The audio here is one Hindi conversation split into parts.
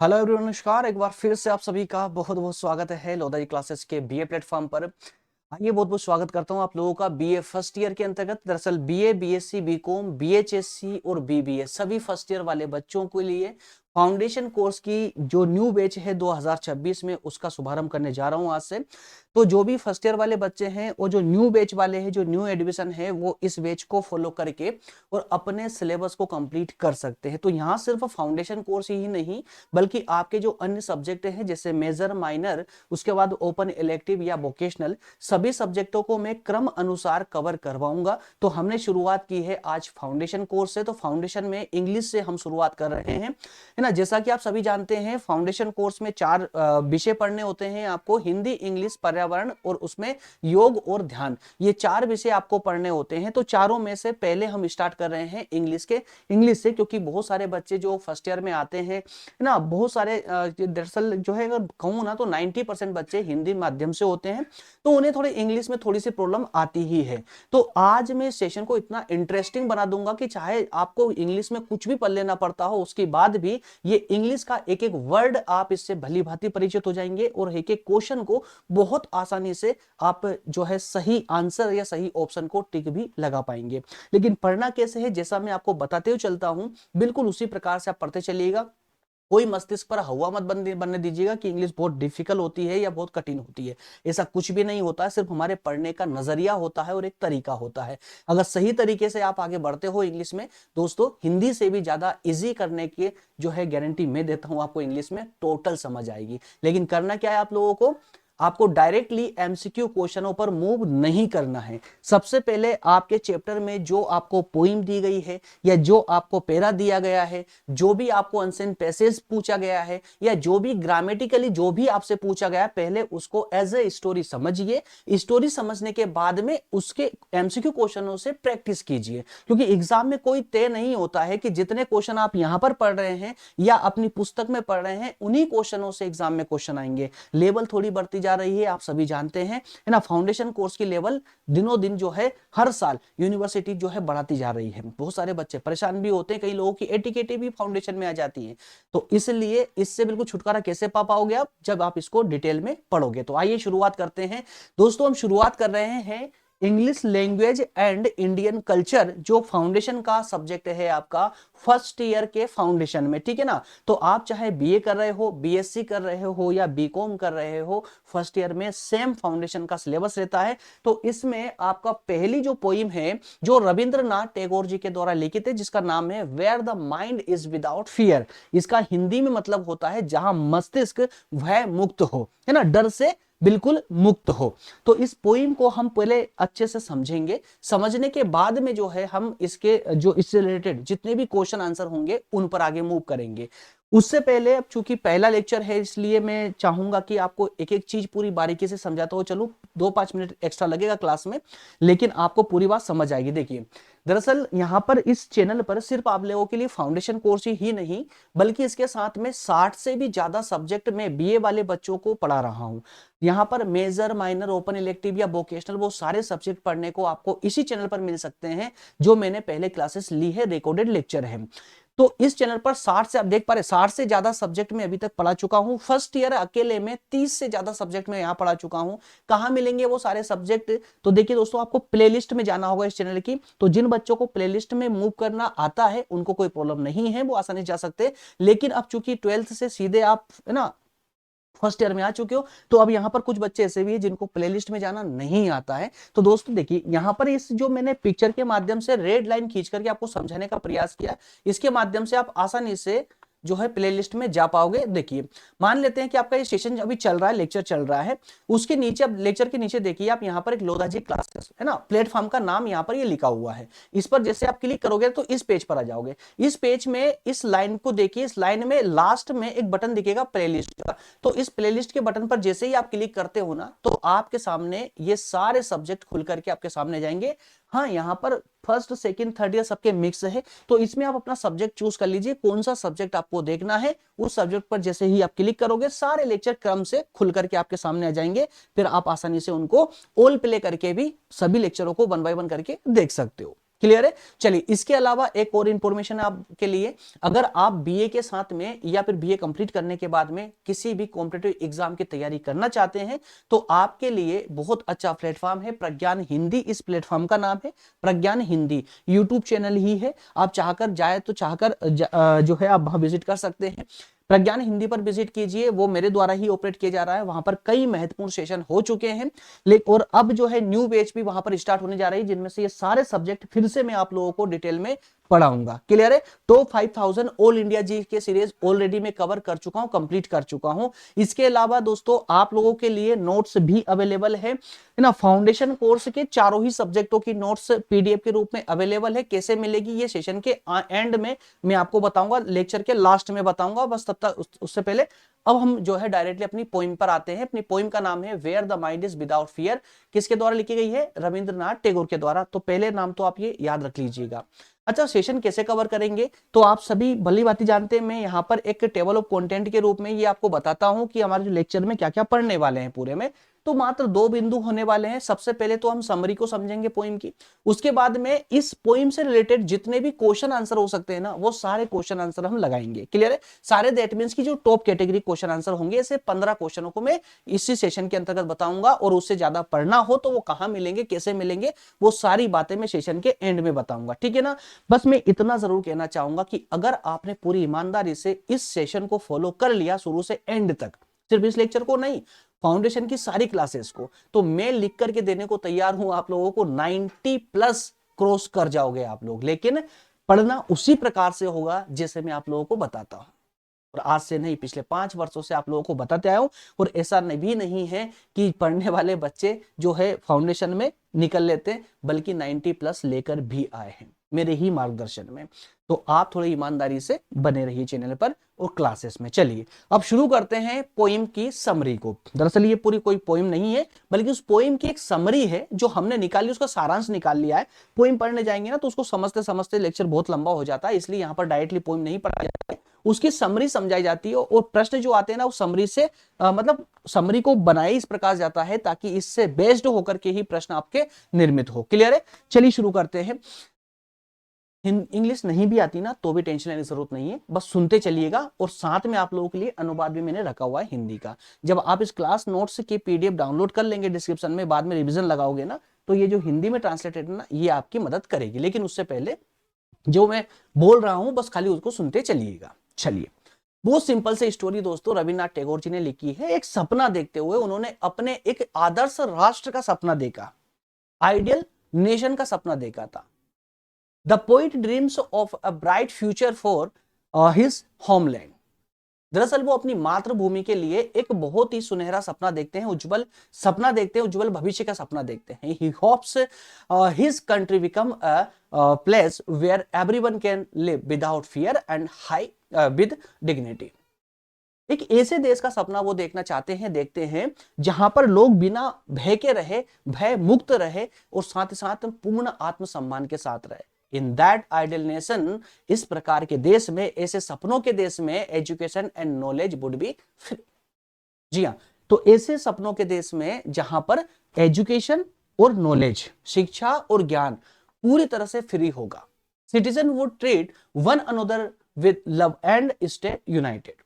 हेलो एवरीवन, नमस्कार। एक बार फिर से आप सभी का बहुत बहुत स्वागत है लोधा जी क्लासेस के बीए प्लेटफॉर्म पर। आइए, बहुत बहुत स्वागत करता हूं आप लोगों का बीए फर्स्ट ईयर के अंतर्गत। दरअसल बीए, बीएससी, बीकॉम, बीएचएससी और बीबीए सभी फर्स्ट ईयर वाले बच्चों के लिए फाउंडेशन कोर्स की जो न्यू बैच है 2026 में, उसका शुभारंभ करने जा रहा हूं आज से। तो जो भी फर्स्ट ईयर वाले बच्चे हैं और जो न्यू बैच वाले हैं, जो न्यू एडमिशन है, वो इस बैच को फॉलो करके और अपने सिलेबस को कंप्लीट कर सकते हैं। तो यहाँ सिर्फ फाउंडेशन कोर्स ही नहीं, बल्कि आपके जो अन्य सब्जेक्ट हैं जैसे मेजर, माइनर, उसके बाद ओपन इलेक्टिव या वोकेशनल, सभी सब्जेक्टों को मैं क्रम अनुसार कवर करवाऊंगा। तो हमने शुरुआत की है आज फाउंडेशन कोर्स से। तो फाउंडेशन में इंग्लिश से हम शुरुआत कर रहे हैं, है ना। जैसा कि आप सभी जानते हैं, फाउंडेशन कोर्स में 4 विषय पढ़ने होते हैं आपको: हिंदी, इंग्लिश, पर्यावरण और उसमें योग और ध्यान। ये 4 विषय आपको पढ़ने होते हैं। तो चारों में से पहले हम स्टार्ट कर रहे हैं इंग्लिश से, क्योंकि बहुत सारे बच्चे जो फर्स्ट ईयर में आते हैं, है ना, बहुत सारे दरअसल जो है, अगर कहूँ ना, तो 90% बच्चे हिंदी माध्यम से होते हैं, तो उन्हें थोड़ी इंग्लिश में थोड़ी सी प्रॉब्लम आती ही है। तो आज मैं सेशन को इतना इंटरेस्टिंग बना दूंगा कि चाहे आपको इंग्लिश में कुछ भी पढ़ लेना पड़ता हो, उसके बाद भी ये इंग्लिश का एक एक वर्ड आप इससे भली भांति परिचित हो जाएंगे और एक एक क्वेश्चन को बहुत आसानी से आप जो है सही आंसर या सही ऑप्शन को टिक भी लगा पाएंगे। लेकिन पढ़ना कैसे है, जैसा मैं आपको बताते हुए चलता हूं, बिल्कुल उसी प्रकार से आप पढ़ते चलिएगा। कोई मस्तिष्क पर हवा मत बनने दीजिएगा कि इंग्लिश बहुत डिफिकल्ट होती है या बहुत कठिन होती है। ऐसा कुछ भी नहीं होता है, सिर्फ हमारे पढ़ने का नजरिया होता है और एक तरीका होता है। अगर सही तरीके से आप आगे बढ़ते हो इंग्लिश में, दोस्तों, हिंदी से भी ज्यादा इजी करने की जो है गारंटी मैं देता हूं आपको। इंग्लिश में टोटल समझ आएगी। लेकिन करना क्या है आप लोगों को, आपको डायरेक्टली एमसीक्यू क्वेश्चनों पर मूव नहीं करना है। सबसे पहले आपके चैप्टर में जो आपको पोइम दी गई है या जो आपको पैरा दिया गया है, जो भी आपको अनसेन पैसेज पूछा गया है या जो भी ग्रामेटिकली जो भी आपसे पूछा गया है, पहले उसको एज ए स्टोरी समझिए। स्टोरी समझने के बाद में उसके एमसीक्यू क्वेश्चनों से प्रैक्टिस कीजिए, क्योंकि एग्जाम में कोई तय नहीं होता है कि जितने क्वेश्चन आप यहां पर पढ़ रहे हैं या अपनी पुस्तक में पढ़ रहे हैं, उन्हीं क्वेश्चनों से एग्जाम में क्वेश्चन आएंगे। लेवल थोड़ी बढ़ती जा रही है, आप सभी जानते हैं, है ना। फाउंडेशन कोर्स की लेवल दिनों दिन जो है, हर साल यूनिवर्सिटी जो है बढ़ाती जा रही है। बहुत सारे बच्चे परेशान भी होते हैं, कई लोगों की एटीकेटी भी फाउंडेशन में आ जाती है। तो इसलिए इससे बिल्कुल छुटकारा कैसे पा पाओगे आप, जब आप इसको डिटेल में पढ़ोगे। तो आइए शुरुआत करते हैं दोस्तों। हम शुरुआत कर रहे हैं English language and Indian culture, जो फाउंडेशन का सब्जेक्ट है आपका फर्स्ट ईयर के फाउंडेशन में, ठीक है ना। तो आप चाहे बीए कर रहे हो, बीएससी कर रहे हो या बीकॉम कर रहे हो, फर्स्ट ईयर में सेम फाउंडेशन का सिलेबस रहता है। तो इसमें आपका पहली जो पोइम है, जो रविंद्रनाथ टैगोर जी के द्वारा लिखित है, जिसका नाम है where the mind is without fear. इसका हिंदी में मतलब होता है जहां मस्तिष्क भय मुक्त हो, है ना, डर से बिल्कुल मुक्त हो। तो इस पोइम को हम पहले अच्छे से समझेंगे। समझने के बाद में जो है, हम इसके जो इससे रिलेटेड जितने भी क्वेश्चन आंसर होंगे उन पर आगे मूव करेंगे। उससे पहले, अब चूंकि पहला लेक्चर है, इसलिए मैं चाहूंगा कि आपको एक एक चीज पूरी बारीकी से समझाता हो चलूं। 2-5 मिनट एक्स्ट्रा लगेगा क्लास में, लेकिन आपको पूरी बात समझ आएगी। देखिए, दरअसल यहां पर इस चैनल पर सिर्फ आप लोगों के लिए फाउंडेशन कोर्स ही नहीं, बल्कि इसके साथ में 60 से भी ज्यादा सब्जेक्ट में बीए वाले बच्चों को पढ़ा रहा हूं। यहाँ पर मेजर, माइनर, ओपन इलेक्टिव या वोकेशनल, वो सारे सब्जेक्ट पढ़ने को आपको इसी चैनल पर मिल सकते हैं, जो मैंने पहले क्लासेस ली है, रिकॉर्डेड लेक्चर है। तो इस चैनल पर 60 से, आप देख पा रहे, 60 से ज्यादा सब्जेक्ट में अभी तक पढ़ा चुका हूं। फर्स्ट ईयर अकेले में 30 से ज्यादा सब्जेक्ट में यहां पढ़ा चुका हूं। कहां मिलेंगे वो सारे सब्जेक्ट? तो देखिए दोस्तों, आपको प्लेलिस्ट में जाना होगा इस चैनल की। तो जिन बच्चों को प्लेलिस्ट में मूव करना आता है, उनको कोई प्रॉब्लम नहीं है, वो आसानी से जा सकते। लेकिन अब चूंकि 12th से सीधे आप, है ना, फर्स्ट ईयर में आ चुके हो, तो अब यहाँ पर कुछ बच्चे ऐसे भी हैं जिनको प्लेलिस्ट में जाना नहीं आता है। तो दोस्तों देखिए, यहाँ पर इस जो मैंने पिक्चर के माध्यम से रेड लाइन खींच करके आपको समझाने का प्रयास किया, इसके माध्यम से आप आसानी से जो है प्लेलिस्ट में जा पाओगे। देखिए, मान लेते हैं कि आपका ये सेशन अभी चल रहा है, लेक्चर चल रहा है, उसके नीचे, अब लेक्चर के नीचे देखिए आप, यहाँ पर एक लोधा जी क्लासेस, है ना, प्लेटफॉर्म का नाम यहाँ पर ये लिखा हुआ है। इस पर जैसे आप क्लिक करोगे तो इस पेज पर आ जाओगे। इस पेज में इस लाइन को देखिए, इस लाइन में लास्ट में एक बटन दिखेगा प्लेलिस्ट का। तो इस प्लेलिस्ट के बटन पर जैसे ही आप क्लिक करते हो ना, तो आपके सामने ये सारे सब्जेक्ट खुल करके आपके सामने जाएंगे। हाँ, यहाँ पर फर्स्ट सेकंड थर्ड ईयर सबके मिक्स है, तो इसमें आप अपना सब्जेक्ट चूज कर लीजिए, कौन सा सब्जेक्ट आपको देखना है। उस सब्जेक्ट पर जैसे ही आप क्लिक करोगे सारे लेक्चर क्रम से खुल करके आपके सामने आ जाएंगे, फिर आप आसानी से उनको ऑल प्ले करके भी सभी लेक्चरों को 1 बाय 1 करके देख सकते हो। क्लियर है? चलिए, इसके अलावा एक और इंफॉर्मेशन आपके लिए, अगर आप बीए के साथ में या फिर बीए कंप्लीट करने के बाद में किसी भी कॉम्पिटिटिव एग्जाम की तैयारी करना चाहते हैं, तो आपके लिए बहुत अच्छा प्लेटफॉर्म है प्रज्ञान हिंदी। इस प्लेटफॉर्म का नाम है प्रज्ञान हिंदी, यूट्यूब चैनल ही है। आप चाहकर जाए तो जो है आप वहां विजिट कर सकते हैं। प्रज्ञान हिंदी पर विजिट कीजिए, वो मेरे द्वारा ही ऑपरेट किया जा रहा है। वहां पर कई महत्वपूर्ण सेशन हो चुके हैं, लेकिन और अब जो है न्यू बैच भी वहां पर स्टार्ट होने जा रही है, जिनमें से ये सारे सब्जेक्ट फिर से मैं आप लोगों को डिटेल में पढ़ाऊंगा। क्लियर है? तो 5000 ऑल इंडिया जी के सीरीज ऑलरेडी मैं कवर कर चुका हूं, कंप्लीट कर चुका हूं। इसके अलावा दोस्तों आप लोगों के लिए नोट्स भी अवेलेबल है ना। फाउंडेशन कोर्स के चारों ही सब्जेक्टों की नोट्स पीडीएफ के रूप में अवेलेबल है। कैसे मिलेगी ये सेशन के एंड में मैं आपको बताऊंगा, लेक्चर के लास्ट में बताऊंगा। बस तब तक उससे पहले अब हम जो है डायरेक्टली अपनी पोइम पर आते हैं। अपनी पोइम का नाम है where the mind is without fear. किसके द्वारा लिखी गई है? रविंद्रनाथ टैगोर के द्वारा। तो पहले नाम तो आप ये याद रख लीजिएगा। अच्छा, सेशन कैसे कवर करेंगे? तो आप सभी भली भांति जानते हैं, मैं यहाँ पर एक टेबल ऑफ कंटेंट के रूप में ये आपको बताता हूं कि हमारे जो लेक्चर में क्या क्या पढ़ने वाले हैं पूरे में। तो मात्र 2 बिंदु होने वाले हैं। सबसे पहले तो हम समरी को समझेंगे पोइम की, उसके बाद में इस पोइम से रिलेटेड जितने भी क्वेश्चन आंसर हो सकते हैं ना, वो सारे क्वेश्चन आंसर हम लगाएंगे। क्लियर है? सारे दैट मींस की जो टॉप कैटेगरी क्वेश्चन आंसर होंगे, ऐसे 15 क्वेश्चनों को मैं इसी सेशन के अंतर्गत बताऊंगा। और उससे ज्यादा पढ़ना हो तो वो कहां मिलेंगे, कैसे मिलेंगे, वो सारी बातें मैं सेशन के एंड में बताऊंगा। ठीक है ना? बस मैं इतना जरूर कहना चाहूंगा कि अगर आपने पूरी ईमानदारी से इस सेशन को फॉलो कर लिया शुरू से एंड तक, सिर्फ इस लेक्चर को नहीं, फाउंडेशन की सारी क्लासेस को, तो मैं लिख करके देने को तैयार हूं आप लोगों को 90+ क्रॉस कर जाओगे आप लोग। लेकिन पढ़ना उसी प्रकार से होगा जैसे मैं आप लोगों को बताता हूं, और आज से नहीं, पिछले 5 वर्षों से आप लोगों को बताते आया हूं। और ऐसा भी नहीं है कि पढ़ने वाले बच्चे जो है फाउंडेशन में निकल लेते, बल्कि 90+ लेकर भी आए हैं मेरे ही मार्गदर्शन में। तो आप थोड़ी ईमानदारी से बने रहिए चैनल पर और क्लासेस में। चलिए अब शुरू करते हैं पोइम की समरी को। दरअसल ये पूरी कोई पोइम नहीं है, बल्कि उस पोइम की एक समरी है जो हमने निकाली, उसका सारांश निकाल लिया है। पोइम पढ़ने जाएंगे ना तो उसको समझते समझते लेक्चर बहुत लंबा हो जाता है, इसलिए यहाँ पर डायरेक्टली पोइम नहीं पढ़ा जाता है, उसकी समरी समझाई जाती है। और प्रश्न जो आते हैं ना, उस समरी से मतलब समरी को बनाया इस प्रकार जाता है ताकि इससे बेस्ड होकर के ही प्रश्न आपके निर्मित हो। क्लियर है? चलिए शुरू करते हैं। इंग्लिश नहीं भी आती ना तो भी टेंशन लेने की जरूरत नहीं है, बस सुनते चलिएगा। और साथ में आप लोगों के लिए अनुवाद भी मैंने रखा हुआ है हिंदी का। जब आप इस क्लास नोट्स की पीडीएफ डाउनलोड कर लेंगे डिस्क्रिप्शन में, बाद में रिवीजन लगाओगे ना, तो ये जो हिंदी में ट्रांसलेटेड है ना, ये आपकी मदद करेगी। लेकिन उससे पहले जो मैं बोल रहा हूं बस खाली उसको सुनते चलिएगा। चलिए, बहुत सिंपल से स्टोरी दोस्तों रविन्द्रनाथ टैगोर जी ने लिखी है। एक सपना देखते हुए उन्होंने अपने एक आदर्श राष्ट्र का सपना देखा, आइडियल नेशन का सपना देखा था। The poet dreams of a bright future for his homeland. दरअसल वो अपनी मातृभूमि के लिए एक बहुत ही सुनहरा सपना देखते हैं, उज्जवल सपना देखते हैं, उज्जवल भविष्य का सपना देखते हैं। He hopes his country become a place where everyone can live without fear and with dignity. एक ऐसे देश का सपना वो देखना चाहते हैं, देखते हैं, जहां पर लोग बिना भय के रहे, भय मुक्त रहे और साथ ही साथ पूर्ण आत्मसम्मान के साथ रहे। इन दैट आइडियल नेशन, इस प्रकार के देश में, ऐसे सपनों के देश में, education and knowledge would be free. जी हाँ, तो ऐसे सपनों के देश में जहां पर एजुकेशन और नॉलेज, शिक्षा और ज्ञान पूरी तरह से फ्री होगा। Citizen would treat one another with love and stay United.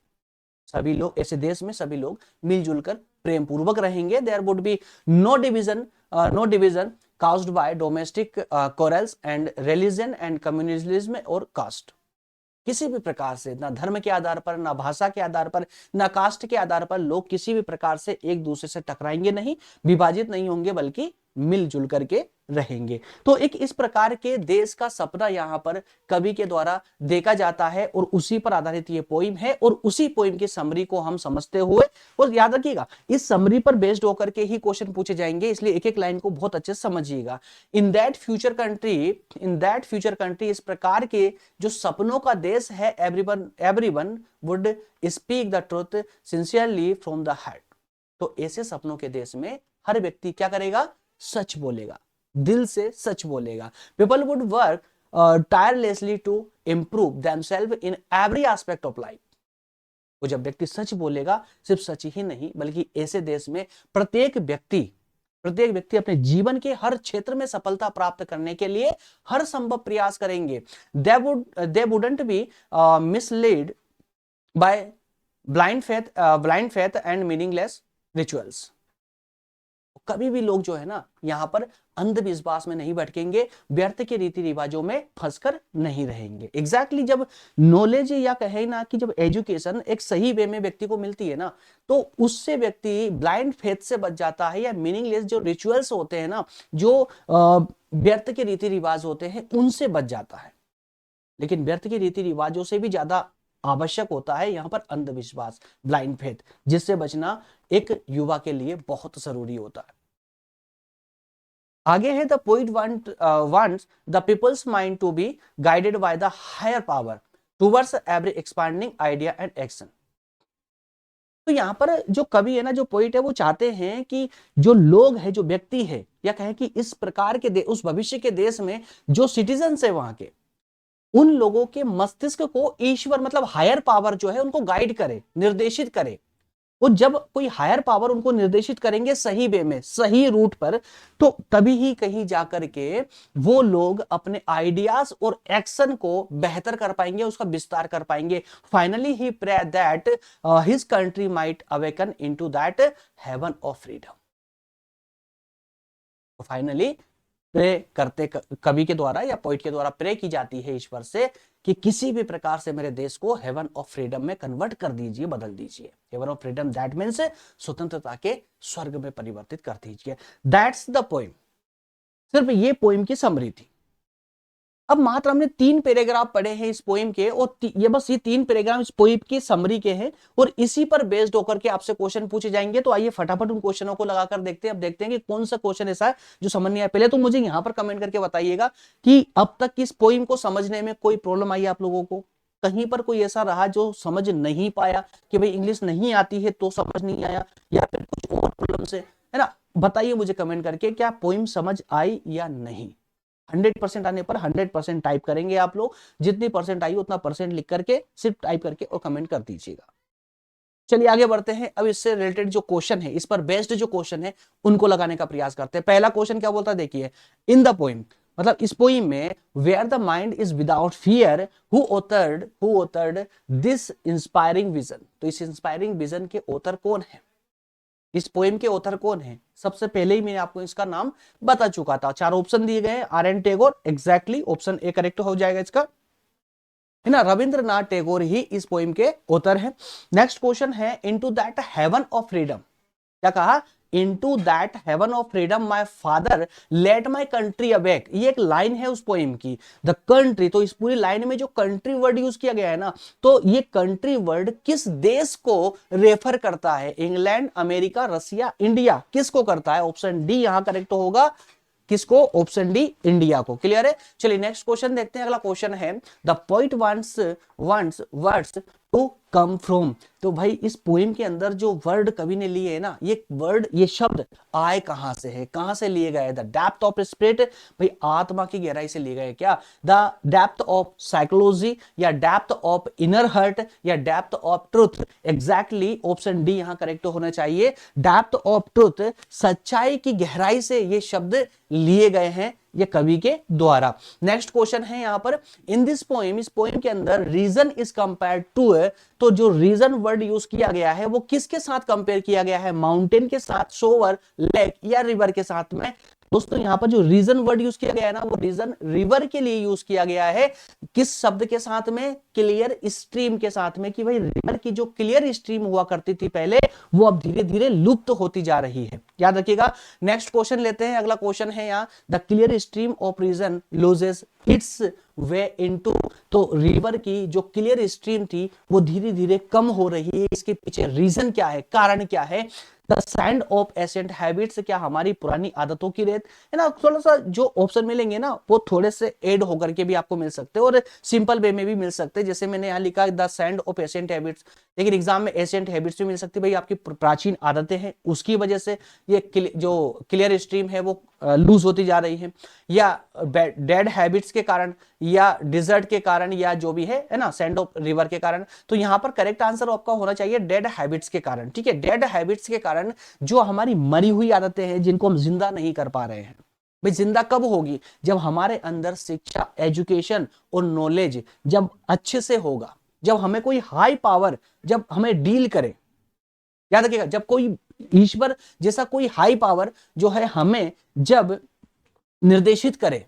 सभी लोग, ऐसे देश में सभी लोग मिलजुल कर प्रेम पूर्वक रहेंगे। There would be no division caused by domestic quarrels and religion and communalism और कास्ट। किसी भी प्रकार से, ना धर्म के आधार पर, ना भाषा के आधार पर, ना कास्ट के आधार पर लोग किसी भी प्रकार से एक दूसरे से टकराएंगे नहीं, विभाजित नहीं होंगे, बल्कि मिलजुल करके रहेंगे। तो एक इस प्रकार के देश का सपना यहाँ पर कवि के द्वारा देखा जाता है और उसी पर आधारित ये पोइम है। और उसी पोइम की समरी को हम समझते हुए, और याद रखिएगा इस समरी पर बेस्ड होकर के ही क्वेश्चन पूछे जाएंगे, इसलिए एक एक लाइन को बहुत अच्छे से समझिएगा। इन दैट फ्यूचर कंट्री, इस प्रकार के जो सपनों का देश है, everyone would speak the truth sincerely from the heart. तो ऐसे सपनों के देश में हर व्यक्ति क्या करेगा? सच बोलेगा। दिल से सच बोलेगा। People would work tirelessly to improve themselves in every aspect of life. वो जब व्यक्ति सच बोलेगा, सिर्फ सच ही नहीं बल्कि ऐसे देश में प्रत्येक व्यक्ति अपने जीवन के हर क्षेत्र में सफलता प्राप्त करने के लिए हर संभव प्रयास करेंगे। They wouldn't be misled by blind faith and meaningless rituals. कभी भी लोग जो है ना यहां पर अंधविश्वास में नहीं भटकेंगे, व्यर्थ के रीति रिवाजों में फंसकर नहीं रहेंगे। एग्जैक्टली जब नॉलेज या कहे ना कि जब एजुकेशन एक सही वे में व्यक्ति को मिलती है ना, तो उससे व्यक्ति ब्लाइंड फेथ से बच जाता है, या मीनिंगलेस जो रिचुअल्स होते हैं ना, जो व्यर्थ के रीति रिवाज होते हैं, उनसे बच जाता है। लेकिन व्यर्थ के रीति रिवाजों से भी ज्यादा आवश्यक होता है यहां पर अंधविश्वास, ब्लाइंड फेथ, जिससे बचना एक युवा के लिए बहुत जरूरी होता है। आगे है the poet wants the people's mind to be guided by the higher power towards every expanding idea and action. तो यहां पर जो कवि है ना, जो पोइट है, वो चाहते हैं कि जो लोग है, जो व्यक्ति है, या कहें कि इस प्रकार के उस भविष्य के देश में जो सिटीजन है वहां के, उन लोगों के मस्तिष्क को ईश्वर मतलब हायर पावर जो है उनको गाइड करे, निर्देशित करे। वो जब कोई हायर पावर उनको निर्देशित करेंगे सही वे में, सही रूट पर, तो तभी ही कहीं जाकर के वो लोग अपने आइडियाज और एक्शन को बेहतर कर पाएंगे, उसका विस्तार कर पाएंगे। Finally he pray that his country might awaken into that heaven of freedom. Finally pray करते कवि के द्वारा या पोइट के द्वारा प्रे की जाती है ईश्वर से कि किसी भी प्रकार से मेरे देश को हेवन ऑफ फ्रीडम में कन्वर्ट कर दीजिए, बदल दीजिए। Heaven of freedom that means स्वतंत्रता के स्वर्ग में परिवर्तित कर दीजिए। That's the poem. सिर्फ ये पोइम की समरी थी। अब मात्र हमने 3 पैराग्राफ पढ़े हैं इस पोइम के, और ये बस ये 3 पैराग्राफ इस पोइम की समरी के हैं, और इसी पर बेस्ड होकर के आपसे क्वेश्चन पूछे जाएंगे। तो आइए फटाफट उन क्वेश्चनों को लगाकर देखते हैं। अब देखते हैं कि कौन सा क्वेश्चन ऐसा है जो समझ नहीं आया। पहले तो मुझे यहां पर कमेंट करके बताइएगा कि अब तक इस पोइम को समझने में कोई प्रॉब्लम आई आप लोगों को, कहीं पर कोई ऐसा रहा जो समझ नहीं पाया, कि भाई इंग्लिश नहीं आती है तो समझ नहीं आया, या फिर कुछ और प्रॉब्लम से, है ना। बताइए मुझे कमेंट करके क्या पोइम समझ आई या नहीं। 100% आने पर 100% टाइप करेंगे आप लोग, जितनी परसेंट आई उतना परसेंट लिख करके सिर्फ टाइप करके और कमेंट कर दीजिएगा। चलिए आगे बढ़ते हैं। अब इससे रिलेटेड जो क्वेश्चन है, इस पर बेस्ड जो क्वेश्चन है, उनको लगाने का प्रयास करते हैं। पहला क्वेश्चन क्या बोलता है, देखिए, इन द पोइम, मतलब इस पोइम में, where the mind is without fear, who authored this inspiring vision. तो इस इंस्पायरिंग विजन के ऑथर कौन है, इस पोएम के ऑथर कौन है? सबसे पहले ही मैंने आपको इसका नाम बता चुका था। 4 ऑप्शन दिए गए हैं। RN. Tagore, exactly option A correct हो जाएगा इसका, है ना। रविंद्रनाथ टैगोर ही इस पोएम के ऑथर है। नेक्स्ट क्वेश्चन है, into that heaven of freedom, क्या कहा, into that heaven of freedom my father let my country awake. ये एक लाइन है उस पोएम की, द कंट्री। तो इस पूरी लाइन में जो कंट्री वर्ड यूज किया गया है ना, तो ये कंट्री वर्ड किस देश को रेफर करता है? इंग्लैंड, अमेरिका, रसिया, इंडिया, किसको करता है? ऑप्शन डी यहां करेक्ट होगा। किसको? ऑप्शन डी, इंडिया को। क्लियर है। चलिए नेक्स्ट क्वेश्चन देखते हैं। अगला क्वेश्चन है, the poet wants words to come from. तो भाई इस पोएम के अंदर जो वर्ड कवि ने लिए है ना, ये वर्ड, ये शब्द आए कहां से है, कहां से लिए गए? द डेप्थ ऑफ स्पिरिट, भाई आत्मा की गहराई से लिए गए क्या? द डेप्थ ऑफ साइकोलॉजी, या डेप्थ ऑफ इनर हर्ट, या depth of truth? Exactly option D यहां करेक्ट होना चाहिए। डेप्थ ऑफ ट्रुथ, सच्चाई की गहराई से ये शब्द लिए गए हैं ये कवि के द्वारा। नेक्स्ट क्वेश्चन है यहां पर, इन दिस पोएम, इस पोएम के अंदर रीजन इज कंपेयर्ड टू, तो जो रीजन वर्ड यूज किया गया है वो किसके साथ कंपेयर किया गया है? माउंटेन के साथ, सोवर, लेक, या रिवर के साथ में? दोस्तों यहां पर जो रीजन वर्ड यूज किया गया है ना, वो रीजन रिवर के लिए यूज किया गया है। किस शब्द के साथ में? क्लियर स्ट्रीम के साथ में, कि भाई रिवर की जो क्लियर स्ट्रीम हुआ करती थी पहले, वो अब धीरे धीरे लुप्त होती जा रही है। याद रखिएगा। नेक्स्ट क्वेश्चन लेते हैं। अगला क्वेश्चन है यहाँ, the clear stream of reason loses its way into. तो रिवर की जो क्लियर स्ट्रीम थी वो धीरे धीरे कम हो रही है, इसके पीछे रीजन क्या है, कारण क्या है? The sand of accent habits, क्या हमारी पुरानी आदतों की रेत, है ना। थोड़ा सा जो ऑप्शन मिलेंगे ना, वो थोड़े से ऐड होकर के भी आपको मिल सकते हैं, और सिंपल वे में भी मिल सकते हैं। जैसे मैंने यहाँ लिखा the sand of accent habits, लेकिन एग्जाम में एसेंट हैबिट्स भी मिल सकती है। भाई आपकी प्राचीन आदतें हैं, उसकी वजह से ये जो क्लियर स्ट्रीम है वो लूज होती जा रही है, या डेड हैबिट्स के कारण, या डिजर्ट के कारण, या जो भी है ना, सैंड ऑफ रिवर के कारण। तो यहां पर करेक्ट आंसर आपका होना चाहिए डेड हैबिट्स के कारण। ठीक है, डेड हैबिट्स के कारण जो हमारी मरी हुई आदतें हैं जिनको हम जिंदा नहीं कर पा रहे हैं। भाई जिंदा कब होगी? जब हमारे अंदर शिक्षा, एजुकेशन और नॉलेज जब अच्छे से होगा, जब हमें कोई हाई पावर जब हमें डील करे। याद रखिएगा, जब कोई ईश्वर जैसा कोई हाई पावर जो है हमें जब निर्देशित करे,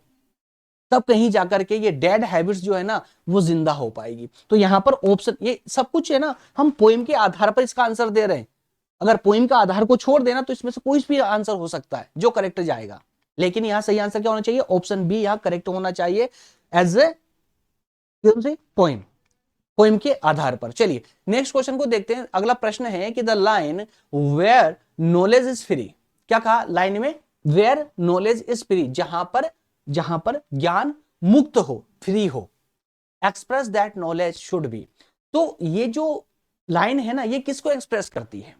तब कहीं जाकर के ये डेड हैबिट्स जो है ना वो जिंदा हो पाएगी। तो यहां पर ऑप्शन, ये सब कुछ है ना हम पोइम के आधार पर इसका आंसर दे रहे हैं। अगर पोइम का आधार को छोड़ देना तो इसमें से कोई भी आंसर हो सकता है जो करेक्ट जाएगा, लेकिन यहां सही आंसर क्या होना चाहिए? ऑप्शन बी यहां करेक्ट होना चाहिए, एज ए पोइम, पोइम के आधार पर। चलिए नेक्स्ट क्वेश्चन को देखते हैं। अगला प्रश्न है कि the line where knowledge is free, क्या कहा लाइन में? वेयर नॉलेज इज फ्री, जहां पर ज्ञान मुक्त हो, फ्री हो। Express that knowledge should be. तो ये जो लाइन है ना ये किसको एक्सप्रेस करती है?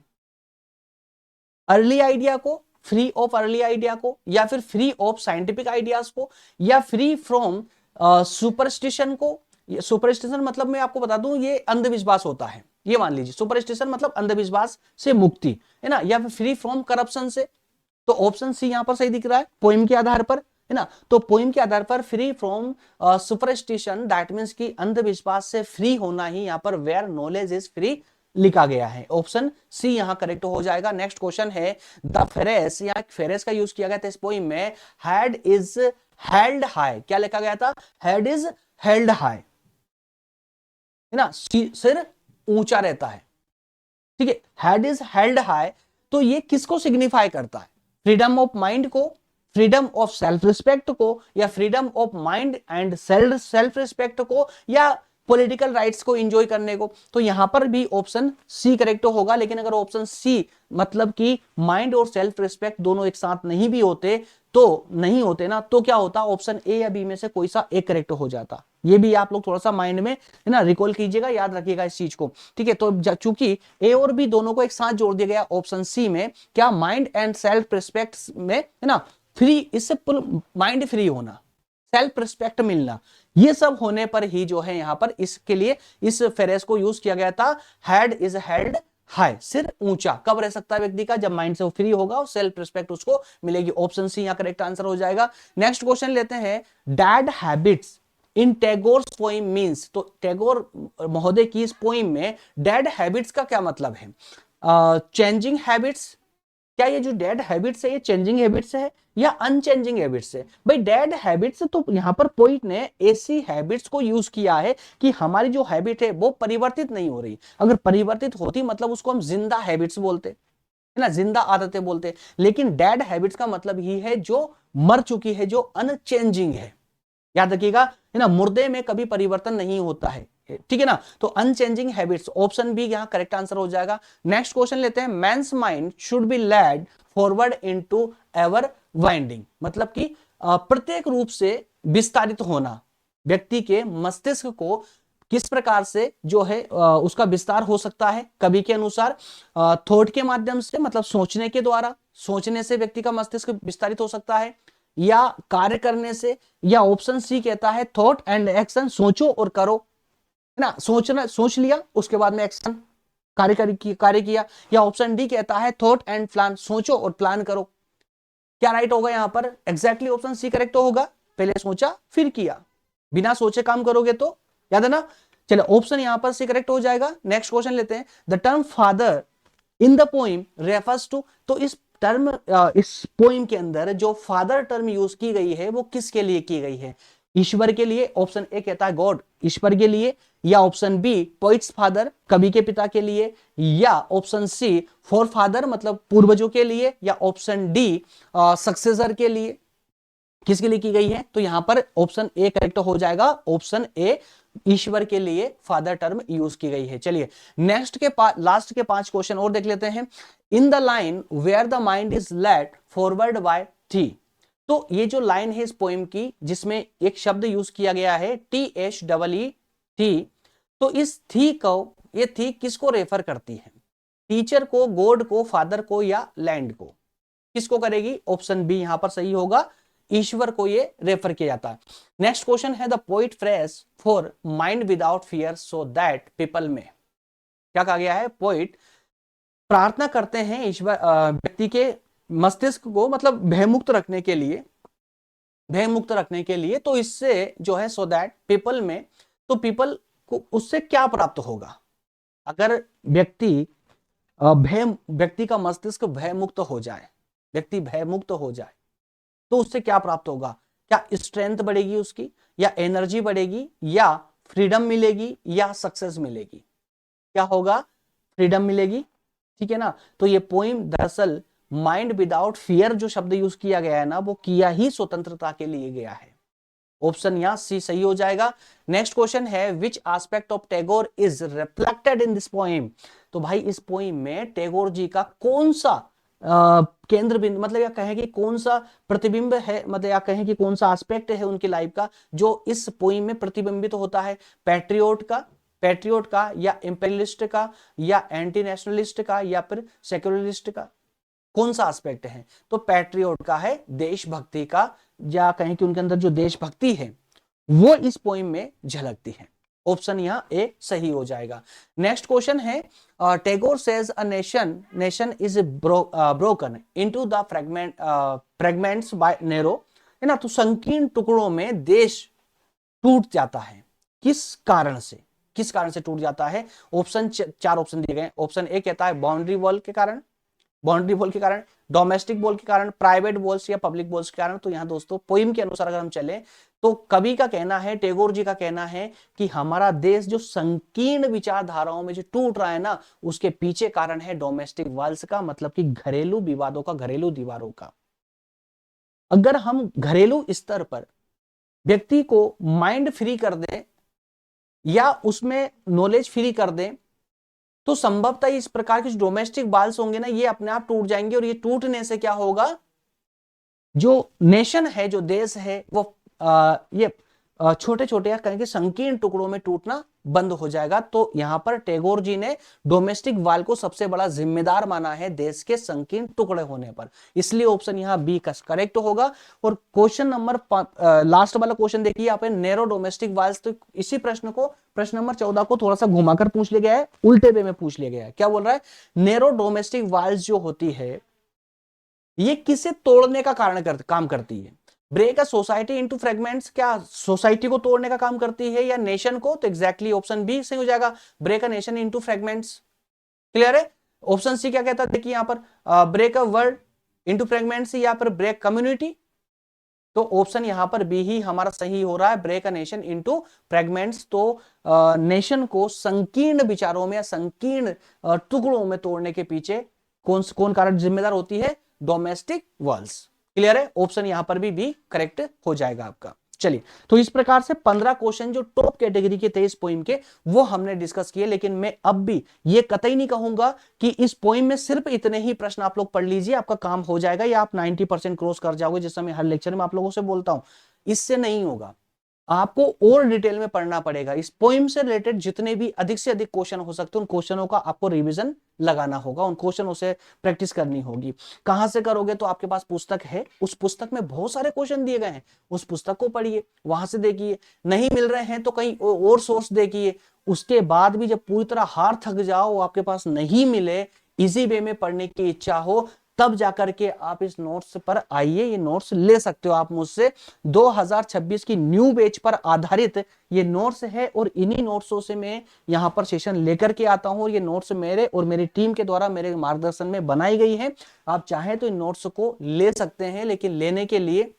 अर्ली आइडिया को, फ्री ऑफ अर्ली आइडिया को, या फिर फ्री ऑफ साइंटिफिक आइडियाज को, या फ्री फ्रॉम सुपरस्टिशन को। सुपरस्टिशन मतलब मैं आपको बता दूं ये अंधविश्वास होता है, ये मान लीजिए सुपरस्टिशन मतलब अंधविश्वास से मुक्ति है ना, या फिर फ्री फ्रॉम करप्शन से। तो ऑप्शन सी यहां पर सही दिख रहा है पोइम के आधार पर, है ना। तो पोइम के आधार पर free from superstition, that means कि अंधविश्वास से फ्री होना ही यहां पर वेयर नॉलेज इज फ्री लिखा गया है। ऑप्शन सी यहां करेक्ट हो जाएगा। नेक्स्ट क्वेश्चन है द फेरेस, यहां फेरेस का यूज किया गया था इस पोइम में। हेड इज हेल्ड हाई, क्या लिखा गया था? हेड इज हेल्ड हाई, है ना, सिर ऊंचा रहता है। ठीक है, हेड इज हेल्ड हाई, तो ये किसको सिग्निफाई करता है? फ्रीडम ऑफ माइंड को, फ्रीडम ऑफ सेल्फ रिस्पेक्ट को, या freedom of mind and self respect को, या पॉलिटिकल राइट्स को एंजॉय करने को। तो यहां पर भी ऑप्शन सी करेक्ट होगा। लेकिन अगर ऑप्शन सी मतलब कि माइंड और सेल्फ रिस्पेक्ट दोनों एक साथ नहीं भी होते, तो नहीं होते ना, तो क्या होता? ऑप्शन ए या बी में से कोई सा एक करेक्ट हो जाता। ये भी आप लोग थोड़ा सा माइंड में है ना रिकॉल कीजिएगा, याद रखिएगा इस चीज को। ठीक है, तो चूंकि ए और बी दोनों को एक साथ जोड़ दिया गया ऑप्शन सी में, क्या माइंड एंड सेल्फ रिस्पेक्ट में, है ना, फ्री, इससे माइंड फ्री होना, सेल्फ रिस्पेक्ट मिलना, ये सब होने पर ही जो है यहां पर इसके लिए इस फेरेस को यूज किया गया था। हेड इज हेल्ड हाई, सिर ऊंचा कब रह सकता है व्यक्ति का? जब माइंड से वो फ्री होगा और सेल्फ रिस्पेक्ट उसको मिलेगी। ऑप्शन सी यहां करेक्ट आंसर हो जाएगा। नेक्स्ट क्वेश्चन लेते हैं, dad habits in Tagore poem means. तो टैगोर महोदय की इस पोइम में डैड हैबिट्स का क्या मतलब है? चेंजिंग हैबिट्स, क्या ये जो डेड हैबिट्स है ये चेंजिंग हैबिट्स है या अनचेंजिंग हैबिट्स है? भाई डेड हैबिट्स, तो यहां पर पोइट ने ऐसी हैबिट्स को यूज किया है कि हमारी जो हैबिट है वो परिवर्तित नहीं हो रही। अगर परिवर्तित होती मतलब उसको हम जिंदा हैबिट्स बोलते, है ना, जिंदा आदतें बोलते। लेकिन डेड हैबिट्स का मतलब ही है जो मर चुकी है, जो अनचेंजिंग है। याद रखिएगा, है ना, मुर्दे में कभी परिवर्तन नहीं होता है। ठीक है ना, तो अनचेंजिंग हैबिट्स, ऑप्शन बी यहां करेक्ट आंसर हो जाएगा। नेक्स्ट क्वेश्चन लेते हैं, man's mind should be led forward into ever winding, मतलब कि प्रत्येक रूप से विस्तारित होना, व्यक्ति के मस्तिष्क को किस प्रकार से जो है उसका विस्तार हो सकता है कवि के अनुसार? थॉट के माध्यम से, मतलब सोचने के द्वारा, सोचने से व्यक्ति का मस्तिष्क विस्तारित हो सकता है, या कार्य करने से, या ऑप्शन सी कहता है थॉट एंड एक्शन, सोचो और करो, है ना, सोचना, सोच लिया उसके बाद में एक्शन, कार्य किया, या ऑप्शन डी कहता है थॉट एंड प्लान, सोचो और प्लान करो। क्या राइट होगा यहां पर? एग्जैक्टली ऑप्शन सी करेक्ट होगा, पहले सोचा फिर किया, बिना सोचे काम करोगे तो, याद है ना। चलो ऑप्शन यहां पर सी करेक्ट हो जाएगा। नेक्स्ट क्वेश्चन लेते हैं, the term father in the poem refers to. तो इस टर्म, इस पोइम के अंदर जो फादर टर्म यूज की गई है वो किसके लिए की गई है? ईश्वर के लिए, ऑप्शन ए कहता है गॉड, ईश्वर के लिए, या ऑप्शन बी पोइट्स फादर, कवि के पिता के लिए, या ऑप्शन सी फोर फादर मतलब पूर्वजों के लिए, या ऑप्शन डी सक्सेसर के लिए, किसके लिए की गई है? तो यहां पर ऑप्शन ए करेक्ट हो जाएगा। ऑप्शन ए, ईश्वर के लिए फादर टर्म यूज की गई है। चलिए नेक्स्ट के लास्ट के 5 क्वेश्चन और देख लेते हैं। In the line where the mind is led forward by thee. तो ये जो लाइन है इस पोएम की जिसमें एक शब्द यूज किया गया है THEE, थी, तो इस थी को, ये थी किसको रेफर करती है? टीचर को, गॉड को, फादर को, या लैंड को? किसको करेगी? ऑप्शन बी यहां पर सही होगा, ईश्वर को ये रेफर किया जाता है। नेक्स्ट क्वेश्चन है the poet phrase for mind without fear so that people में, क्या कहा गया है? पोइट प्रार्थना करते हैं ईश्वर व्यक्ति के मस्तिष्क को मतलब भयमुक्त रखने के लिए, भयमुक्त रखने के लिए, तो इससे जो है सो दैट पीपल में, तो पीपल को उससे क्या प्राप्त होगा? अगर व्यक्ति का मस्तिष्क भयमुक्त हो जाए, व्यक्ति भयमुक्त हो जाए, तो उससे क्या प्राप्त होगा? क्या स्ट्रेंथ बढ़ेगी उसकी, या एनर्जी बढ़ेगी, या फ्रीडम मिलेगी, या सक्सेस मिलेगी? क्या होगा? फ्रीडम मिलेगी, ठीक है ना। तो ये पोइम दरअसल माइंड विदाउट फियर जो शब्द यूज किया गया है ना, वो किया ही स्वतंत्रता के लिए गया है। ऑप्शन यहां सी सही हो जाएगा। नेक्स्ट क्वेश्चन है which aspect of Tagore is reflected in this poem. तो भाई इस पोइम में टैगोर जी का कौन सा केंद्र बिंदु, मतलब या कहें कि कौन सा प्रतिबिंब है, मतलब या कहें कि कौन सा एस्पेक्ट है उनकी लाइफ का जो इस पोइम में प्रतिबिंबित तो होता है? पैट्रियोट का, या इंपेरियलिस्ट का, या एंटी नेशनलिस्ट का, या फिर सेक्युलरिस्ट का? कौन सा एस्पेक्ट है? तो पैट्रियोट का है, देशभक्ति का, या कहें कि उनके अंदर जो देशभक्ति है वो इस पोइम में झलकती है। ऑप्शन यहां ए सही हो जाएगा। नेक्स्ट क्वेश्चन है Tagore says a nation is broken into the fragments by narrow, है ना। तो संकीर्ण टुकड़ों में देश टूट जाता है, किस कारण से? किस कारण से टूट जाता है? ऑप्शन चार ऑप्शन दिए गए। ऑप्शन ए कहता है बाउंड्री वॉल के कारण, बाउंड्री वॉल के कारण, डोमेस्टिक वॉल के कारण, प्राइवेट वॉल्स या पब्लिक वॉल्स के कारण। तो यहां दोस्तों पोइम के अनुसार अगर हम चले तो कवि का कहना है, टैगोर जी का कहना है कि हमारा देश जो संकीर्ण विचारधाराओं में जो टूट रहा है ना, उसके पीछे कारण है डोमेस्टिक वॉल्स का, मतलब कि घरेलू विवादों का, घरेलू दीवारों का। अगर हम घरेलू स्तर पर व्यक्ति को माइंड फ्री कर दें या उसमें नॉलेज फ्री कर दें, तो संभवतः इस प्रकार के जो डोमेस्टिक बाल्स होंगे ना, ये अपने आप टूट जाएंगे। और ये टूटने से क्या होगा? जो नेशन है, जो देश है, वो ये छोटे छोटे या कहेंगे संकीर्ण टुकड़ों में टूटना बंद हो जाएगा। तो यहां पर टैगोर जी ने डोमेस्टिक वाल को सबसे बड़ा जिम्मेदार माना है देश के संकीर्ण टुकड़े होने पर, इसलिए ऑप्शन यहां बी का करेक्ट होगा। और क्वेश्चन नंबर लास्ट वाला क्वेश्चन देखिए यहाँ पे, नैरो डोमेस्टिक वाल्स। तो इसी प्रश्न को, प्रश्न नंबर 14 को थोड़ा सा घुमाकर पूछ लिया गया है, उल्टे वे में पूछ लिया गया है। क्या बोल रहा है? नैरो डोमेस्टिक वाल्स जो होती है ये किसे तोड़ने का काम करती है? Break a society into fragments, क्या सोसाइटी को तोड़ने का काम करती है या नेशन को? तो एग्जैक्टली ऑप्शन बी सही हो जाएगा, break a nation into fragments. Clear है? ऑप्शन सी क्या कहता है देखिए यहां पर, break a world into fragments या फिर ब्रेक कम्युनिटी। तो ऑप्शन यहां पर बी ही हमारा सही हो रहा है, break a nation into fragments. तो नेशन को संकीर्ण विचारों में या संकीर्ण टुकड़ों में तोड़ने के पीछे कौन कारण जिम्मेदार होती है? Domestic walls. क्लियर है? ऑप्शन यहां पर भी करेक्ट हो जाएगा आपका। चलिए, तो इस प्रकार से 15 क्वेश्चन जो टॉप कैटेगरी के थे इस पोइम के, वो हमने डिस्कस किए। लेकिन मैं अब भी ये कतई नहीं कहूंगा कि इस पोइम में सिर्फ इतने ही प्रश्न आप लोग पढ़ लीजिए, आपका काम हो जाएगा, या आप 90% क्रॉस कर जाओगे, जिस समय हर लेक्चर में आप लोगों से बोलता हूं। इससे नहीं होगा, आपको और डिटेल में पढ़ना पड़ेगा। इस पोइम से रिलेटेड जितने भी अधिक से अधिक क्वेश्चन हो सकते हैं, उन क्वेश्चनों का आपको रिवीजन लगाना होगा, उन क्वेश्चनों से प्रैक्टिस करनी होगी। कहां से करोगे? तो आपके पास पुस्तक है, उस पुस्तक में बहुत सारे क्वेश्चन दिए गए हैं, उस पुस्तक को पढ़िए, वहां से देखिए। नहीं मिल रहे हैं तो कहीं और सोर्स देखिए। उसके बाद भी जब पूरी तरह हार थक जाओ, आपके पास नहीं मिले, इजी वे में पढ़ने की इच्छा हो, तब जाकर के आप इस नोट्स पर आइए। ये नोट्स ले सकते हो आप मुझसे। 2026 की न्यू बैच पर आधारित ये नोट्स है, और इन्हीं नोट्सों से मैं यहां पर सेशन लेकर के आता हूं। ये नोट्स मेरे और मेरी टीम के द्वारा मेरे मार्गदर्शन में बनाई गई है। आप चाहें तो इन नोट्स को ले सकते हैं, लेकिन लेने के लिए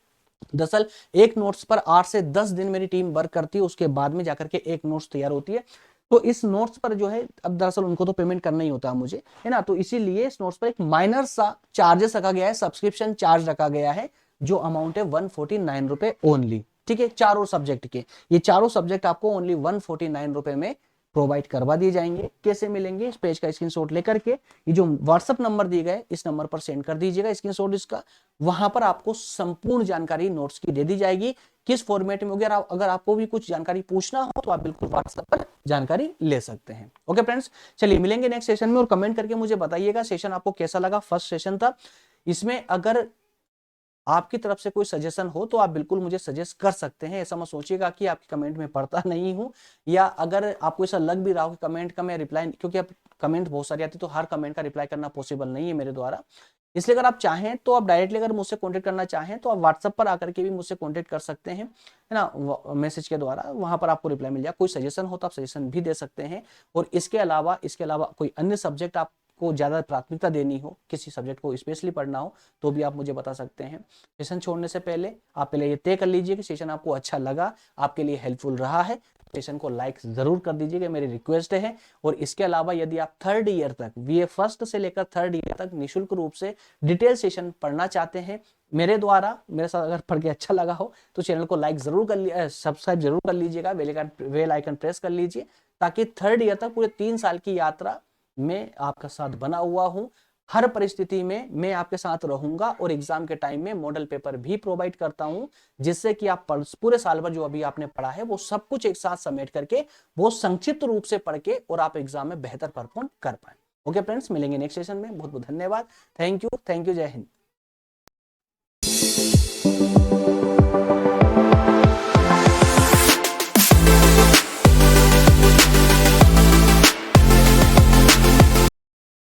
दरअसल एक नोट्स पर 8 से 10 दिन मेरी टीम वर्क करती है, उसके बाद में जाकर के एक नोट्स तैयार होती है। तो इस नोट्स पर जो है, अब दरअसल उनको तो पेमेंट करना ही होता है मुझे, है ना। तो इसीलिए इस नोट्स पर एक माइनर सा चार्जेस रखा गया है, सब्सक्रिप्शन चार्ज रखा गया है, जो अमाउंट है 149 रुपए ओनली। ठीक है, चारों सब्जेक्ट के, ये चारों सब्जेक्ट आपको ओनली 149 रुपए में प्रोवाइड करवा दिए जाएंगे। कैसे मिलेंगे? इस पेज का स्क्रीनशॉट लेकर के ये जो व्हाट्सएप नंबर दिए गए, इस नंबर पर सेंड कर दीजिएगा स्क्रीनशॉट इसका। वहां पर आपको संपूर्ण जानकारी नोट्स की दे दी जाएगी, किस फॉर्मेट में होगी। अगर आपको भी कुछ जानकारी पूछना हो तो आप बिल्कुल व्हाट्सएप पर जानकारी ले सकते हैं। ओके फ्रेंड्स, चलिए मिलेंगे नेक्स्ट सेशन में, और कमेंट करके मुझे बताइएगा सेशन आपको कैसा लगा। फर्स्ट सेशन था, इसमें अगर आपकी तरफ से कोई सजेशन हो तो आप बिल्कुल मुझे सजेस्ट कर सकते हैं। ऐसा मत सोचिएगा कि आपकी कमेंट में पढ़ता नहीं हूं, या अगर आपको ऐसा लग भी रहा हो कि कमेंट का मैं रिप्लाई, क्योंकि अब कमेंट बहुत सारी आती है तो हर कमेंट का रिप्लाई करना पॉसिबल नहीं है मेरे द्वारा। इसलिए अगर आप चाहें तो आप डायरेक्टली अगर मुझसे कांटेक्ट करना चाहें तो आप व्हाट्सएप पर आकर के भी मुझसे कांटेक्ट कर सकते हैं, है ना, मैसेज के द्वारा। वहां पर आपको रिप्लाई मिल जाए। कोई सजेशन हो तो आप सजेशन भी दे सकते हैं। और इसके अलावा कोई अन्य सब्जेक्ट आपको ज्यादा प्राथमिकता देनी हो, किसी सब्जेक्ट को स्पेशली पढ़ना हो, तो भी आप मुझे बता सकते हैं। सेशन छोड़ने से पहले आप पहले ये तय कर लीजिए कि सेशन आपको अच्छा लगा, आपके लिए हेल्पफुल रहा है। सेशन को लाइक जरूर कर दीजिएगा, मेरी रिक्वेस्ट है। और इसके अलावा यदि आप थर्ड ईयर तक, बीए फर्स्ट से लेकर थर्ड ईयर तक निःशुल्क रूप से डिटेल सेशन पढ़ना चाहते हैं मेरे द्वारा, मेरे साथ अगर पढ़ के अच्छा लगा हो तो चैनल को लाइक जरूर कर सब्सक्राइब जरूर कर लीजिएगा, बेल आइकन प्रेस कर लीजिए, ताकि थर्ड ईयर तक पूरे 3 साल की यात्रा में आपका साथ बना हुआ हूं। हर परिस्थिति में मैं आपके साथ रहूंगा और एग्जाम के टाइम में मॉडल पेपर भी प्रोवाइड करता हूं, जिससे कि आप पूरे साल भर जो अभी आपने पढ़ा है वो सब कुछ एक साथ समेट करके, वो संक्षिप्त रूप से पढ़ के और आप एग्जाम में बेहतर परफॉर्म कर पाए। ओके फ्रेंड्स, मिलेंगे नेक्स्ट सेशन में। बहुत बहुत धन्यवाद। थैंक यू, जय हिंद।